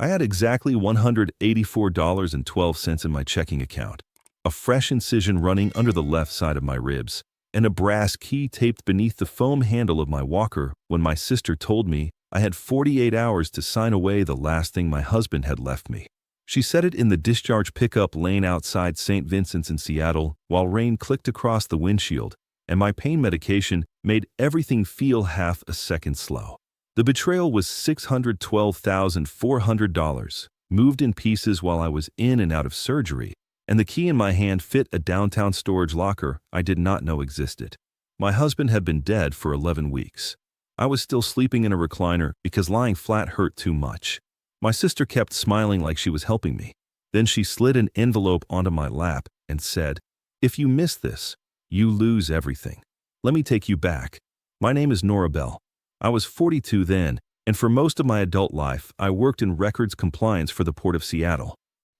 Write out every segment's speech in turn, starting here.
I had exactly $184.12 in my checking account, a fresh incision running under the left side of my ribs, and a brass key taped beneath the foam handle of my walker when my sister told me I had 48 hours to sign away the last thing my husband had left me. She said it in the discharge pickup lane outside St. Vincent's in Seattle while rain clicked across the windshield, and my pain medication made everything feel half a second slow. The betrayal was $612,400, moved in pieces while I was in and out of surgery, and the key in my hand fit a downtown storage locker I did not know existed. My husband had been dead for 11 weeks. I was still sleeping in a recliner because lying flat hurt too much. My sister kept smiling like she was helping me. Then she slid an envelope onto my lap and said, "If you miss this, you lose everything. Let me take you back. My name is Nora Bell. I was 42 then, and for most of my adult life, I worked in records compliance for the Port of Seattle."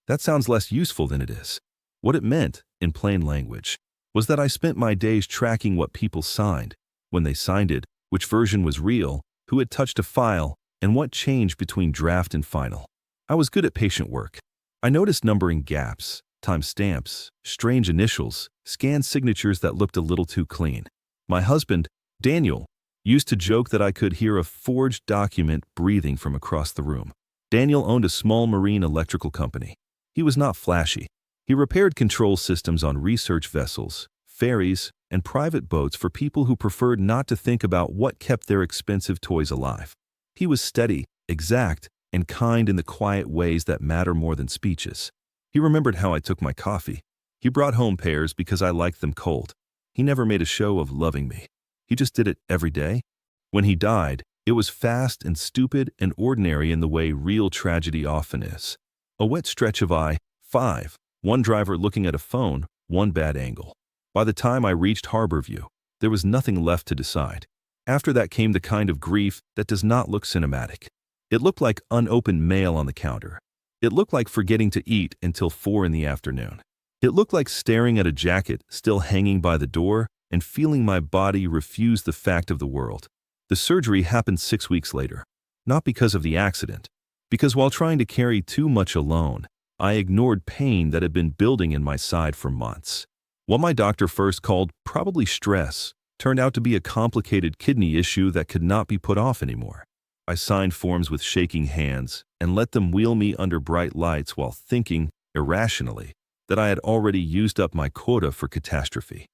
That sounds less useful than it is. What it meant, in plain language, was that I spent my days tracking what people signed, when they signed it, which version was real, who had touched a file, and what changed between draft and final. I was good at patient work. I noticed numbering gaps, timestamps, strange initials, scanned signatures that looked a little too clean. My husband, Daniel, used to joke that I could hear a forged document breathing from across the room. Daniel owned a small marine electrical company. He was not flashy. He repaired control systems on research vessels, ferries, and private boats for people who preferred not to think about what kept their expensive toys alive. He was steady, exact, and kind in the quiet ways that matter more than speeches. He remembered how I took my coffee. He brought home pears because I liked them cold. He never made a show of loving me. He just did it every day. When he died, it was fast and stupid and ordinary in the way real tragedy often is. A wet stretch of I-5, one driver looking at a phone, one bad angle. By the time I reached Harborview, there was nothing left to decide. After that came the kind of grief that does not look cinematic. It looked like unopened mail on the counter. It looked like forgetting to eat until 4 in the afternoon. It looked like staring at a jacket still hanging by the door and feeling my body refuse the fact of the world. The surgery happened 6 weeks later, not because of the accident, because while trying to carry too much alone, I ignored pain that had been building in my side for months. What my doctor first called probably stress turned out to be a complicated kidney issue that could not be put off anymore. I signed forms with shaking hands and let them wheel me under bright lights while thinking, irrationally, that I had already used up my quota for catastrophe.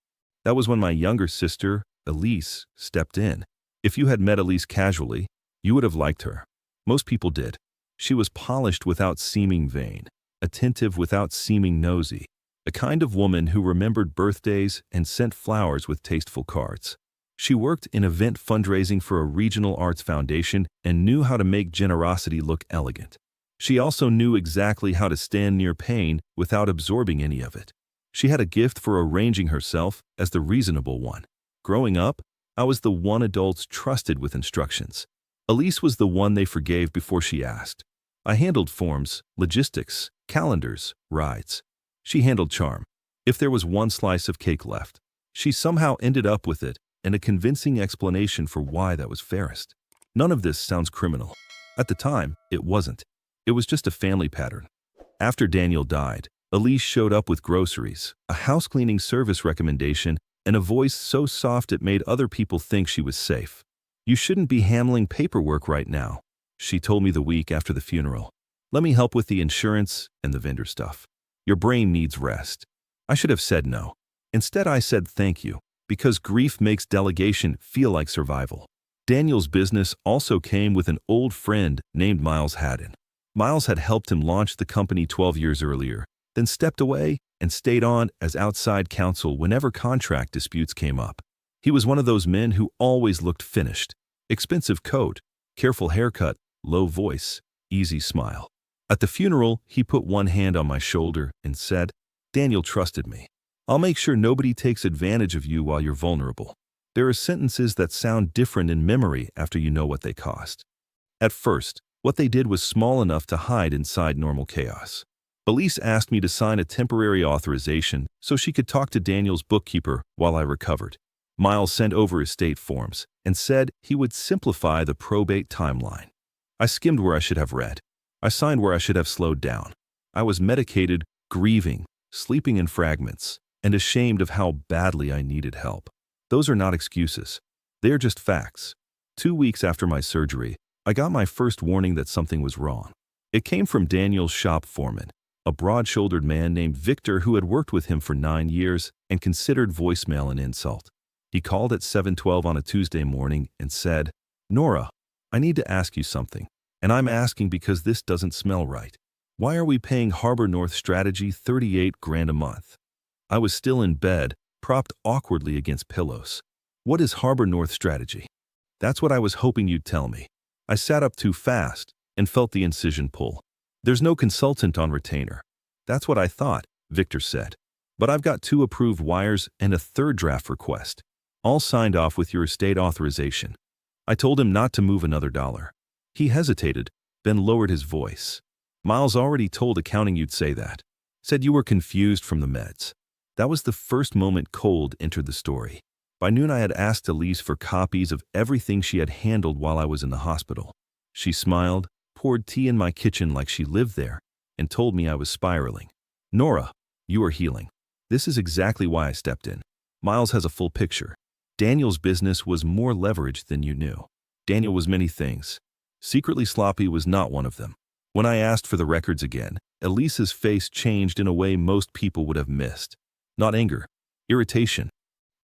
That was when my younger sister, Elise, stepped in. If you had met Elise casually, you would have liked her. Most people did. She was polished without seeming vain, attentive without seeming nosy, a kind of woman who remembered birthdays and sent flowers with tasteful cards. She worked in event fundraising for a regional arts foundation and knew how to make generosity look elegant. She also knew exactly how to stand near pain without absorbing any of it. She had a gift for arranging herself as the reasonable one. Growing up, I was the one adults trusted with instructions. Elise was the one they forgave before she asked. I handled forms, logistics, calendars, rides. She handled charm. If there was one slice of cake left, she somehow ended up with it and a convincing explanation for why that was fairest. None of this sounds criminal. At the time, it wasn't. It was just a family pattern. After Daniel died, Elise showed up with groceries, a house cleaning service recommendation, and a voice so soft it made other people think she was safe. "You shouldn't be handling paperwork right now," she told me the week after the funeral. "Let me help with the insurance and the vendor stuff. Your brain needs rest." I should have said no. Instead, I said thank you, because grief makes delegation feel like survival. Daniel's business also came with an old friend named Miles Haddon. Miles had helped him launch the company 12 years earlier, then stepped away and stayed on as outside counsel whenever contract disputes came up. He was one of those men who always looked finished. Expensive coat, careful haircut, low voice, easy smile. At the funeral, he put one hand on my shoulder and said, "Daniel trusted me. I'll make sure nobody takes advantage of you while you're vulnerable." There are sentences that sound different in memory after you know what they cost. At first, what they did was small enough to hide inside normal chaos. Elise asked me to sign a temporary authorization so she could talk to Daniel's bookkeeper while I recovered. Miles sent over estate forms and said he would simplify the probate timeline. I skimmed where I should have read. I signed where I should have slowed down. I was medicated, grieving, sleeping in fragments, and ashamed of how badly I needed help. Those are not excuses. They are just facts. 2 weeks after my surgery, I got my first warning that something was wrong. It came from Daniel's shop foreman, a broad-shouldered man named Victor who had worked with him for 9 years and considered voicemail an insult. He called at 7:12 on a Tuesday morning and said, "Nora, I need to ask you something, and I'm asking because this doesn't smell right. Why are we paying Harbor North Strategy $38,000 a month?" I was still in bed, propped awkwardly against pillows. What is Harbor North Strategy? That's what I was hoping you'd tell me. I sat up too fast and felt the incision pull. There's no consultant on retainer. That's what I thought, Victor said. But I've got 2 approved wires and a 3rd draft request, all signed off with your estate authorization. I told him not to move another dollar. He hesitated, then lowered his voice. Miles already told accounting you'd say that. Said you were confused from the meds. That was the first moment cold entered the story. By noon I had asked Elise for copies of everything she had handled while I was in the hospital. She smiled, poured tea in my kitchen like she lived there, and told me I was spiraling. "Nora, you are healing. This is exactly why I stepped in. Miles has a full picture. Daniel's business was more leverage than you knew. Daniel was many things. Secretly sloppy was not one of them." When I asked for the records again, Elise's face changed in a way most people would have missed. Not anger, irritation.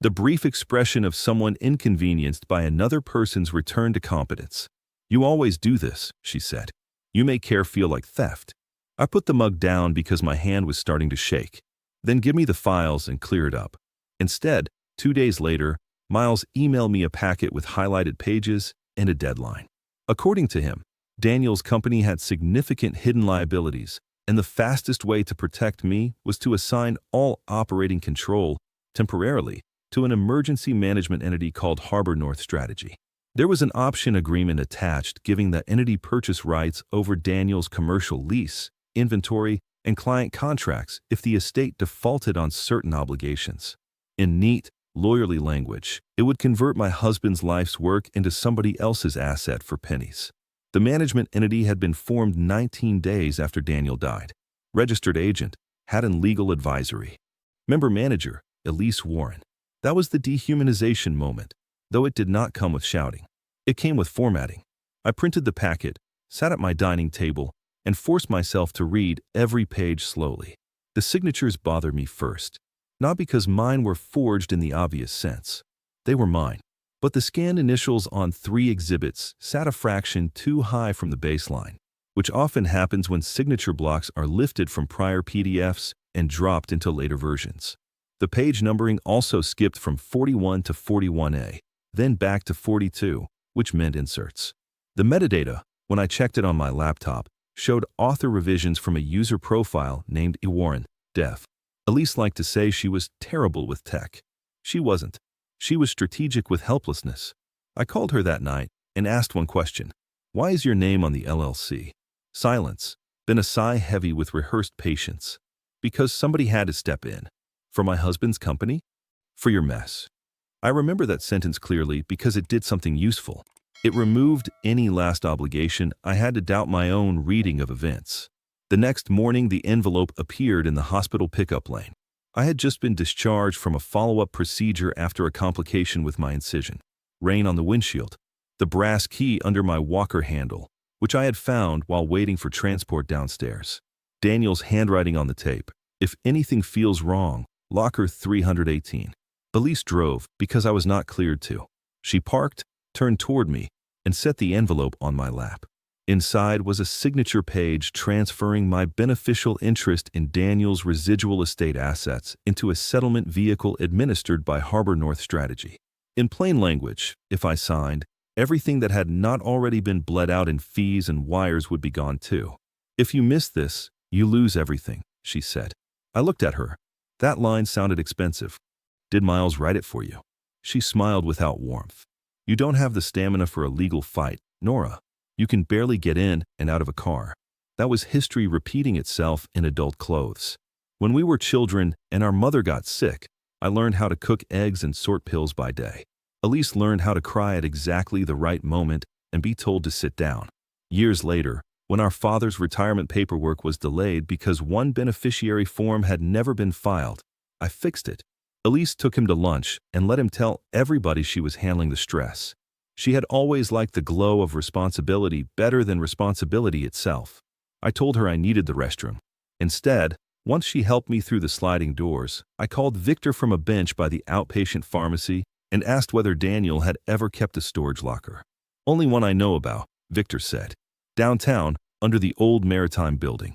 The brief expression of someone inconvenienced by another person's return to competence. "You always do this," she said. "You make care feel like theft." I put the mug down because my hand was starting to shake. "Then give me the files and clear it up." Instead, 2 days later, Miles emailed me a packet with highlighted pages and a deadline. According to him, Daniel's company had significant hidden liabilities, and the fastest way to protect me was to assign all operating control, temporarily, to an emergency management entity called Harbor North Strategy. There was an option agreement attached giving the entity purchase rights over Daniel's commercial lease, inventory, and client contracts if the estate defaulted on certain obligations. In neat, lawyerly language, it would convert my husband's life's work into somebody else's asset for pennies. The management entity had been formed 19 days after Daniel died. Registered agent, Haddon Legal Advisory. Member manager, Elise Warren. That was the dehumanization moment, though it did not come with shouting. It came with formatting. I printed the packet, sat at my dining table, and forced myself to read every page slowly. The signatures bothered me first, not because mine were forged in the obvious sense. They were mine. But the scanned initials on 3 exhibits sat a fraction too high from the baseline, which often happens when signature blocks are lifted from prior PDFs and dropped into later versions. The page numbering also skipped from 41 to 41A, then back to 42, which meant inserts. The metadata, when I checked it on my laptop, showed author revisions from a user profile named Warren, Dev. Elise liked to say she was terrible with tech. She wasn't. She was strategic with helplessness. I called her that night and asked one question. "Why is your name on the LLC?" Silence, then a sigh heavy with rehearsed patience. "Because somebody had to step in." "For my husband's company?" "For your mess." I remember that sentence clearly because it did something useful. It removed any last obligation I had to doubt my own reading of events. The next morning, the envelope appeared in the hospital pickup lane. I had just been discharged from a follow-up procedure after a complication with my incision. Rain on the windshield. The brass key under my walker handle, which I had found while waiting for transport downstairs. Daniel's handwriting on the tape. "If anything feels wrong, locker 318. Elise drove because I was not cleared to. She parked, turned toward me, and set the envelope on my lap. Inside was a signature page transferring my beneficial interest in Daniel's residual estate assets into a settlement vehicle administered by Harbor North Strategy. In plain language, if I signed, everything that had not already been bled out in fees and wires would be gone too. "If you miss this, you lose everything," she said. I looked at her. That line sounded expensive. "Did Miles write it for you?" She smiled without warmth. "You don't have the stamina for a legal fight, Nora. You can barely get in and out of a car." That was history repeating itself in adult clothes. When we were children and our mother got sick, I learned how to cook eggs and sort pills by day. Elise learned how to cry at exactly the right moment and be told to sit down. Years later, when when our father's retirement paperwork was delayed because one beneficiary form had never been filed. I fixed it. Elise took him to lunch and let him tell everybody she was handling the stress. She had always liked the glow of responsibility better than responsibility itself. I told her I needed the restroom. Instead, once she helped me through the sliding doors, I called Victor from a bench by the outpatient pharmacy and asked whether Daniel had ever kept a storage locker. "Only one I know about," Victor said. "Downtown, under the old Maritime building.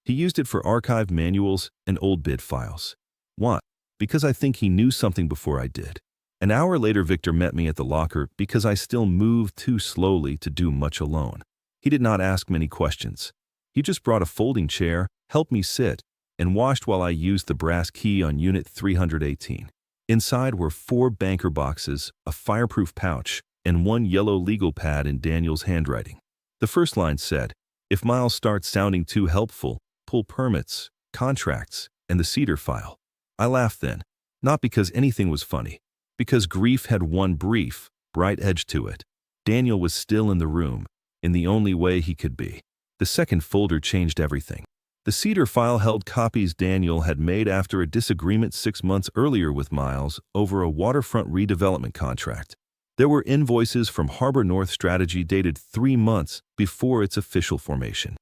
He used it for archived manuals and old bid files." "What?" "Because I think he knew something before I did." An hour later, Victor met me at the locker because I still moved too slowly to do much alone. He did not ask many questions. He just brought a folding chair, helped me sit, and watched while I used the brass key on Unit 318. Inside were 4 banker boxes, a fireproof pouch, and one yellow legal pad in Daniel's handwriting. The first line said, "If Miles starts sounding too helpful, pull permits, contracts, and the Cedar file." I laughed then, not because anything was funny, because grief had one brief, bright edge to it. Daniel was still in the room, in the only way he could be. The second folder changed everything. The Cedar file held copies Daniel had made after a disagreement 6 months earlier with Miles over a waterfront redevelopment contract. There were invoices from Harbor North Strategy dated 3 months before its official formation.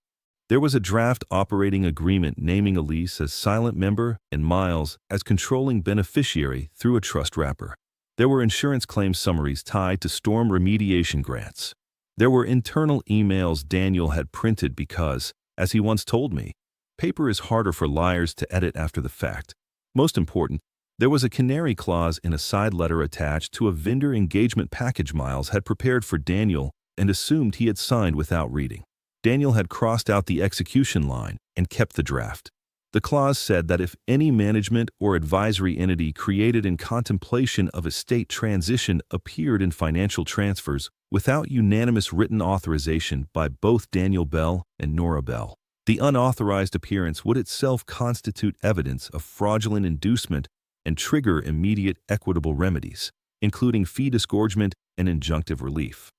There was a draft operating agreement naming Elise as silent member and Miles as controlling beneficiary through a trust wrapper. There were insurance claim summaries tied to storm remediation grants. There were internal emails Daniel had printed because, as he once told me, paper is harder for liars to edit after the fact. Most important, there was a canary clause in a side letter attached to a vendor engagement package Miles had prepared for Daniel and assumed he had signed without reading. Daniel had crossed out the execution line and kept the draft. The clause said that if any management or advisory entity created in contemplation of estate transition appeared in financial transfers without unanimous written authorization by both Daniel Bell and Nora Bell, the unauthorized appearance would itself constitute evidence of fraudulent inducement and trigger immediate equitable remedies, including fee disgorgement and injunctive relief.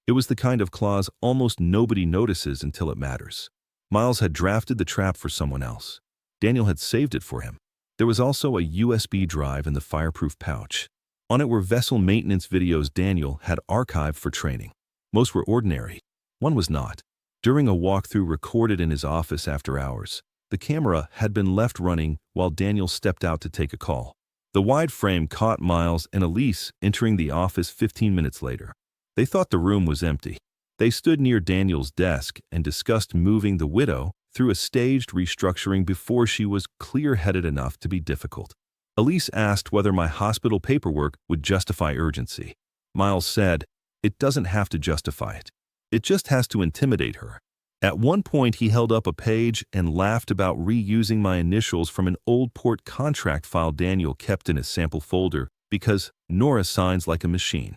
It was the kind of clause almost nobody notices until it matters. Miles had drafted the trap for someone else. Daniel had saved it for him. There was also a USB drive in the fireproof pouch. On it were vessel maintenance videos Daniel had archived for training. Most were ordinary. One was not. During a walkthrough recorded in his office after hours, the camera had been left running while Daniel stepped out to take a call. The wide frame caught Miles and Elise entering the office 15 minutes later. They thought the room was empty. They stood near Daniel's desk and discussed moving the widow through a staged restructuring before she was clear-headed enough to be difficult. Elise asked whether my hospital paperwork would justify urgency. Miles said, "It doesn't have to justify it. It just has to intimidate her." At one point, he held up a page and laughed about reusing my initials from an old port contract file Daniel kept in his sample folder because Nora signs like a machine.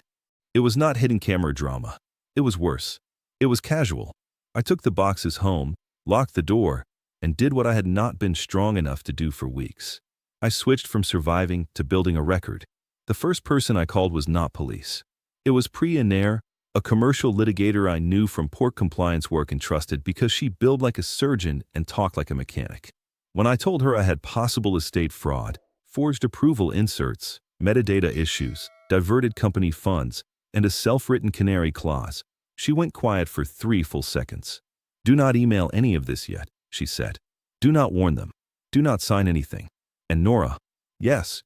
It was not hidden camera drama. It was worse. It was casual. I took the boxes home, locked the door, and did what I had not been strong enough to do for weeks. I switched from surviving to building a record. The first person I called was not police. It was Priya Nair, a commercial litigator I knew from port compliance work and trusted because she billed like a surgeon and talked like a mechanic. When I told her I had possible estate fraud, forged approval inserts, metadata issues, diverted company funds, and a self-written canary clause, she went quiet for 3 full seconds. "Do not email any of this yet," she said. "Do not warn them. Do not sign anything." And Nora, "Yes,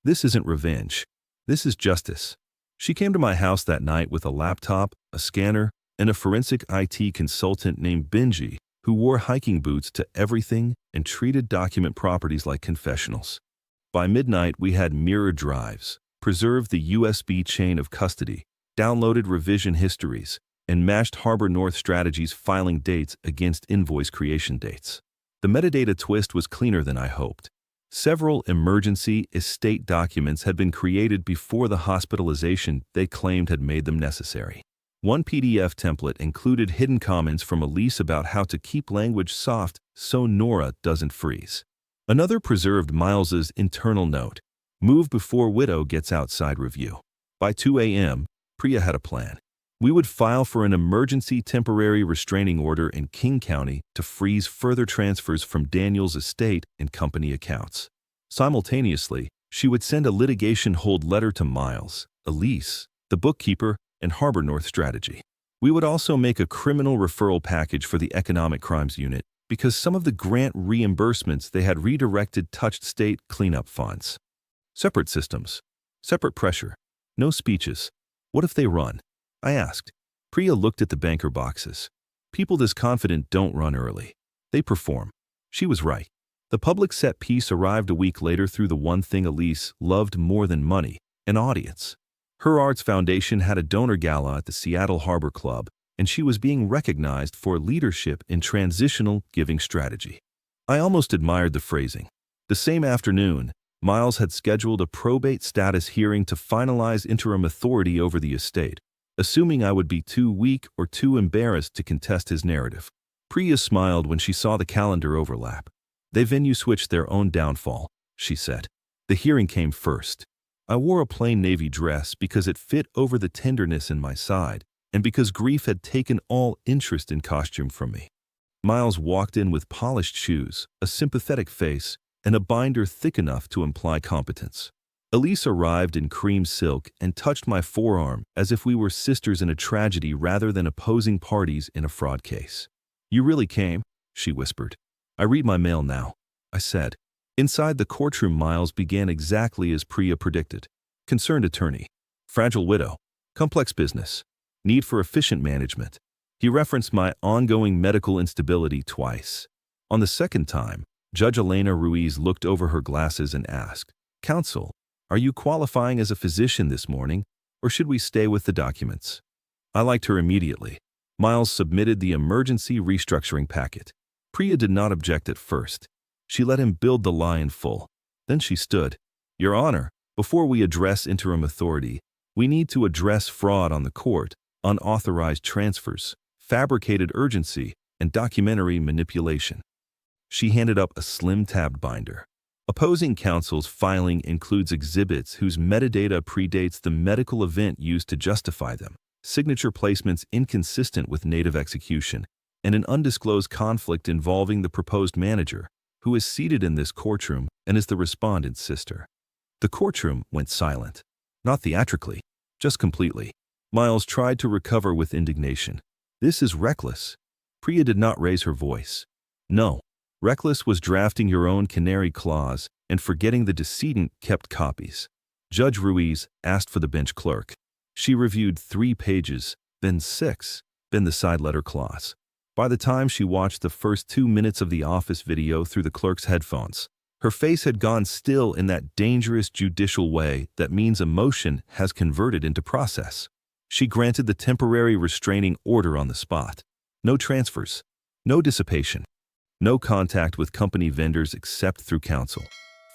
this isn't revenge. This is justice." She came to my house that night with a laptop, a scanner, and a forensic IT consultant named Benji, who wore hiking boots to everything and treated document properties like confessionals. By midnight, we had mirror drives, preserved the USB chain of custody, downloaded revision histories, and matched Harbor North Strategy's filing dates against invoice creation dates. The metadata twist was cleaner than I hoped. Several emergency estate documents had been created before the hospitalization they claimed had made them necessary. One PDF template included hidden comments from Elise about how to keep language soft so Nora doesn't freeze. Another preserved Miles's internal note, "Move before widow gets outside review." By 2 a.m., Priya had a plan. We would file for an emergency temporary restraining order in King County to freeze further transfers from Daniel's estate and company accounts. Simultaneously, she would send a litigation hold letter to Miles, Elise, the bookkeeper, and Harbor North Strategy. We would also make a criminal referral package for the Economic Crimes Unit because some of the grant reimbursements they had redirected touched state cleanup funds. Separate systems. Separate pressure. No speeches. What if they run? I asked. Priya looked at the banker boxes. People this confident don't run early. They perform. She was right. The public set piece arrived a week later through the one thing Elise loved more than money, an audience. Her Arts Foundation had a donor gala at the Seattle Harbor Club, and she was being recognized for leadership in transitional giving strategy. I almost admired the phrasing. The same afternoon, Miles had scheduled a probate status hearing to finalize interim authority over the estate, assuming I would be too weak or too embarrassed to contest his narrative. Priya smiled when she saw the calendar overlap. They venue switched their own downfall, she said. The hearing came first. I wore a plain navy dress because it fit over the tenderness in my side, and because grief had taken all interest in costume from me. Miles walked in with polished shoes, a sympathetic face, and a binder thick enough to imply competence. Elise arrived in cream silk and touched my forearm as if we were sisters in a tragedy rather than opposing parties in a fraud case. "You really came?" she whispered. "I read my mail now," I said. Inside the courtroom, Miles began exactly as Priya predicted. Concerned attorney. Fragile widow. Complex business. Need for efficient management. He referenced my ongoing medical instability twice. On the second time, Judge Elena Ruiz looked over her glasses and asked, "Counsel, are you qualifying as a physician this morning, or should we stay with the documents?" I liked her immediately. Miles submitted the emergency restructuring packet. Priya did not object at first. She let him build the lie in full. Then she stood. "Your Honor, before we address interim authority, we need to address fraud on the court, unauthorized transfers, fabricated urgency, and documentary manipulation." She handed up a slim tabbed binder. Opposing counsel's filing includes exhibits whose metadata predates the medical event used to justify them, signature placements inconsistent with native execution, and an undisclosed conflict involving the proposed manager, who is seated in this courtroom and is the respondent's sister. The courtroom went silent. Not theatrically, just completely. Miles tried to recover with indignation. "This is reckless." Priya did not raise her voice. "No. Reckless was drafting your own canary clause and forgetting the decedent kept copies." Judge Ruiz asked for the bench clerk. She reviewed 3 pages, then 6, then the side letter clause. By the time she watched the first 2 minutes of the office video through the clerk's headphones, her face had gone still in that dangerous judicial way that means emotion has converted into process. She granted the temporary restraining order on the spot. No transfers, no dissipation, no contact with company vendors except through counsel.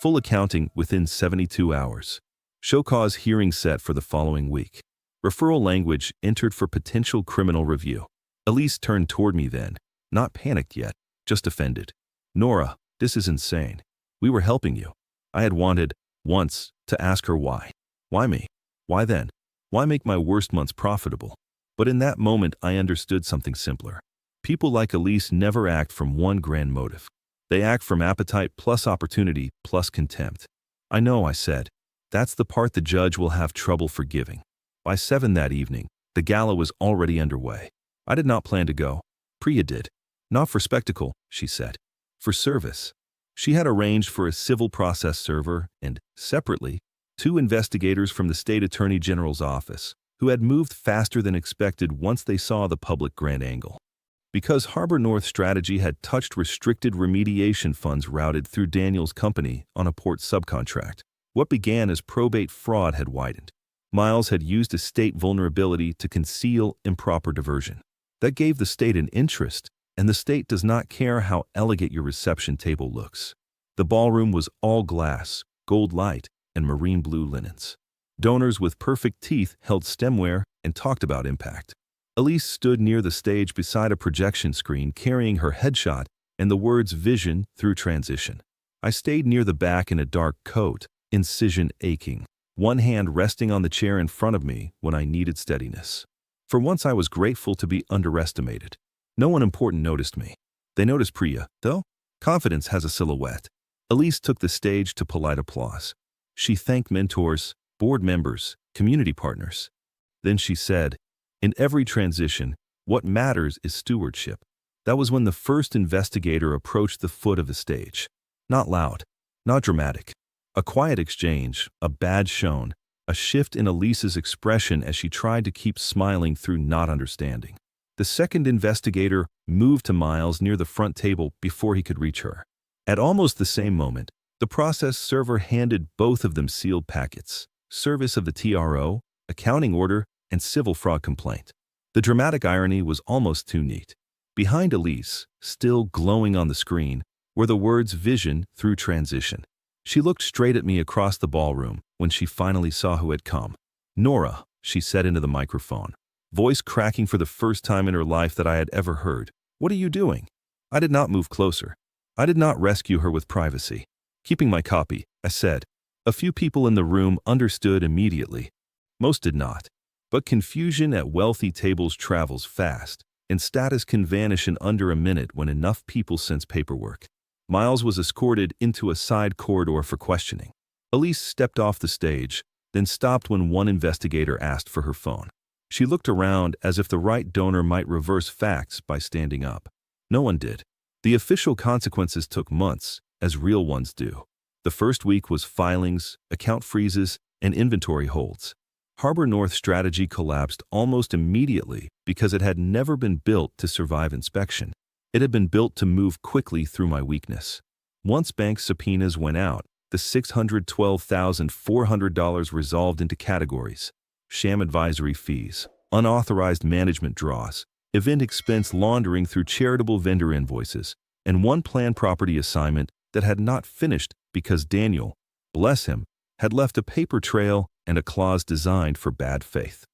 Full accounting within 72 hours. Show cause hearing set for the following week. Referral language entered for potential criminal review. Elise turned toward me then, not panicked yet, just offended. "Nora, this is insane. We were helping you." I had wanted, once, to ask her why. Why me? Why then? Why make my worst months profitable? But in that moment I understood something simpler. People like Elise never act from one grand motive. They act from appetite plus opportunity plus contempt. "I know," I said. "That's the part the judge will have trouble forgiving." By 7 that evening, the gala was already underway. I did not plan to go. Priya did. "Not for spectacle," she said. "For service." She had arranged for a civil process server and, separately, 2 investigators from the state attorney general's office, who had moved faster than expected once they saw the public grant angle. Because Harbor North Strategy had touched restricted remediation funds routed through Daniel's company on a port subcontract, what began as probate fraud had widened. Miles had used estate vulnerability to conceal improper diversion. That gave the state an interest, and the state does not care how elegant your reception table looks. The ballroom was all glass, gold light, and marine blue linens. Donors with perfect teeth held stemware and talked about impact. Elise stood near the stage beside a projection screen carrying her headshot and the words "vision through transition." I stayed near the back in a dark coat, incision aching, one hand resting on the chair in front of me when I needed steadiness. For once I was grateful to be underestimated. No one important noticed me. They noticed Priya, though. Confidence has a silhouette. Elise took the stage to polite applause. She thanked mentors, board members, community partners. Then she said, "In every transition, what matters is stewardship." That was when the first investigator approached the foot of the stage. Not loud, not dramatic. A quiet exchange, a badge shown, a shift in Elise's expression as she tried to keep smiling through not understanding. The second investigator moved to Miles near the front table before he could reach her. At almost the same moment, the process server handed both of them sealed packets: service of the TRO, accounting order, and civil fraud complaint. The dramatic irony was almost too neat. Behind Elise, still glowing on the screen, were the words "vision through transition." She looked straight at me across the ballroom when she finally saw who had come. "Nora," she said into the microphone, voice cracking for the first time in her life that I had ever heard. "What are you doing?" I did not move closer. I did not rescue her with privacy. "Keeping my copy," I said. A few people in the room understood immediately. Most did not. But confusion at wealthy tables travels fast, and status can vanish in under a minute when enough people sense paperwork. Miles was escorted into a side corridor for questioning. Elise stepped off the stage, then stopped when one investigator asked for her phone. She looked around as if the right donor might reverse facts by standing up. No one did. The official consequences took months, as real ones do. The first week was filings, account freezes, and inventory holds. Harbor North strategy collapsed almost immediately because it had never been built to survive inspection. It had been built to move quickly through my weakness. Once bank subpoenas went out, the $612,400 resolved into categories: sham advisory fees, unauthorized management draws, event expense laundering through charitable vendor invoices, and one planned property assignment that had not finished because Daniel, bless him, had left a paper trail and a clause designed for bad faith.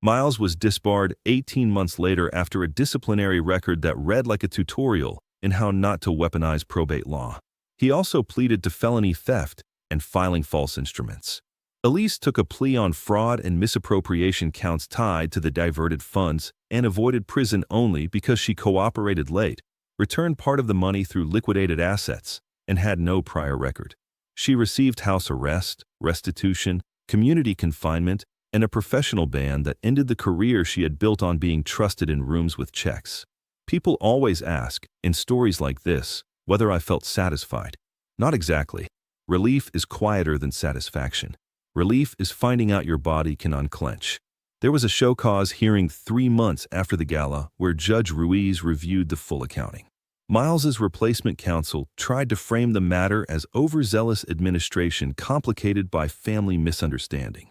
Miles was disbarred 18 months later after a disciplinary record that read like a tutorial in how not to weaponize probate law. He also pleaded to felony theft and filing false instruments. Elise took a plea on fraud and misappropriation counts tied to the diverted funds and avoided prison only because she cooperated late, returned part of the money through liquidated assets, and had no prior record. She received house arrest, restitution, community confinement, and a professional ban that ended the career she had built on being trusted in rooms with checks. People always ask, in stories like this, whether I felt satisfied. Not exactly. Relief is quieter than satisfaction. Relief is finding out your body can unclench. There was a show cause hearing 3 months after the gala where Judge Ruiz reviewed the full accounting. Miles's replacement counsel tried to frame the matter as overzealous administration complicated by family misunderstanding.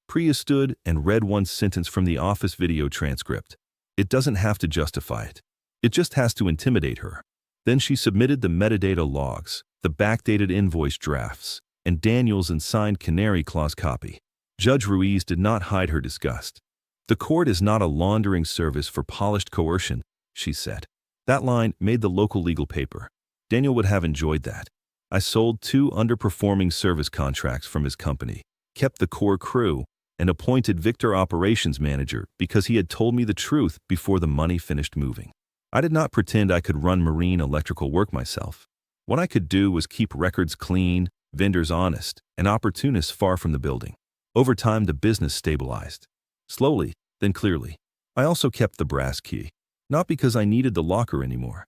Priya stood and read one sentence from the office video transcript. It doesn't have to justify it. It just has to intimidate her. Then she submitted the metadata logs, the backdated invoice drafts, and Daniel's unsigned canary clause copy. Judge Ruiz did not hide her disgust. "The court is not a laundering service for polished coercion," she said. That line made the local legal paper. Daniel would have enjoyed that. I sold 2 underperforming service contracts from his company, kept the core crew, and appointed Victor operations manager because he had told me the truth before the money finished moving. I did not pretend I could run marine electrical work myself. What I could do was keep records clean, vendors honest, and opportunists far from the building. Over time, the business stabilized. Slowly, then clearly. I also kept the brass key. Not because I needed the locker anymore.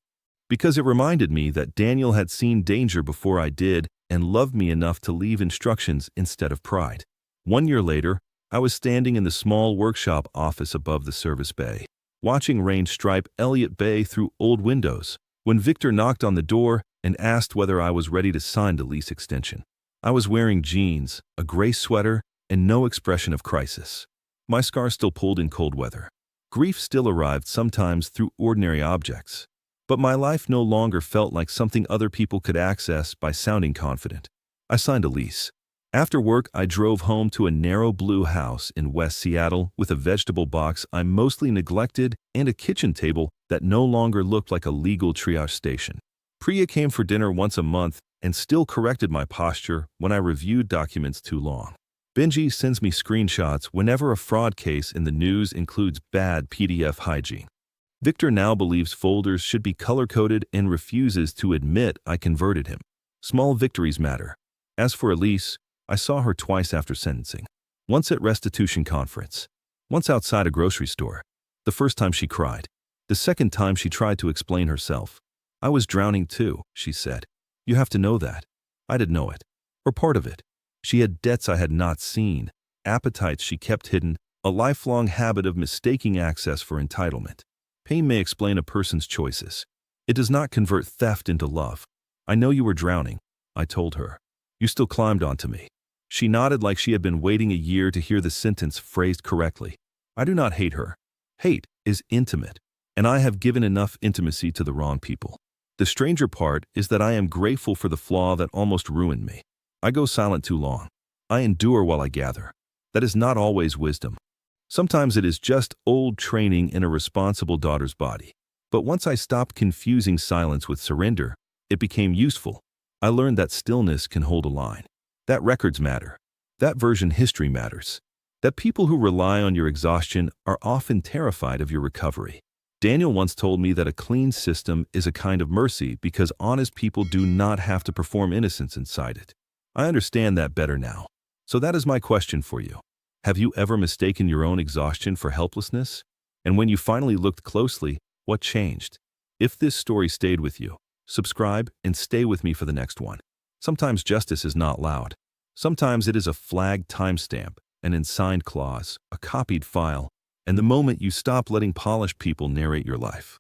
Because it reminded me that Daniel had seen danger before I did and loved me enough to leave instructions instead of pride. 1 year later, I was standing in the small workshop office above the service bay, watching rain stripe Elliott Bay through old windows, when Victor knocked on the door and asked whether I was ready to sign the lease extension. I was wearing jeans, a gray sweater, and no expression of crisis. My scar still pulled in cold weather. Grief still arrived sometimes through ordinary objects. But my life no longer felt like something other people could access by sounding confident. I signed a lease. After work, I drove home to a narrow blue house in West Seattle with a vegetable box I mostly neglected and a kitchen table that no longer looked like a legal triage station. Priya came for dinner once a month and still corrected my posture when I reviewed documents too long. Benji sends me screenshots whenever a fraud case in the news includes bad PDF hygiene. Victor now believes folders should be color-coded and refuses to admit I converted him. Small victories matter. As for Elise, I saw her twice after sentencing. Once at restitution conference. Once outside a grocery store. The first time she cried. The second time she tried to explain herself. I was drowning too, she said. You have to know that. I didn't know it. Or part of it. She had debts I had not seen, appetites she kept hidden, a lifelong habit of mistaking access for entitlement. Pain may explain a person's choices. It does not convert theft into love. I know you were drowning, I told her. You still climbed onto me. She nodded like she had been waiting a year to hear the sentence phrased correctly. I do not hate her. Hate is intimate, and I have given enough intimacy to the wrong people. The stranger part is that I am grateful for the flaw that almost ruined me. I go silent too long. I endure while I gather. That is not always wisdom. Sometimes it is just old training in a responsible daughter's body. But once I stopped confusing silence with surrender, it became useful. I learned that stillness can hold a line. That records matter. That version history matters. That people who rely on your exhaustion are often terrified of your recovery. Daniel once told me that a clean system is a kind of mercy because honest people do not have to perform innocence inside it. I understand that better now. So that is my question for you. Have you ever mistaken your own exhaustion for helplessness? And when you finally looked closely, what changed? If this story stayed with you, subscribe and stay with me for the next one. Sometimes justice is not loud. Sometimes it is a flagged timestamp, an unsigned clause, a copied file, and the moment you stop letting polished people narrate your life.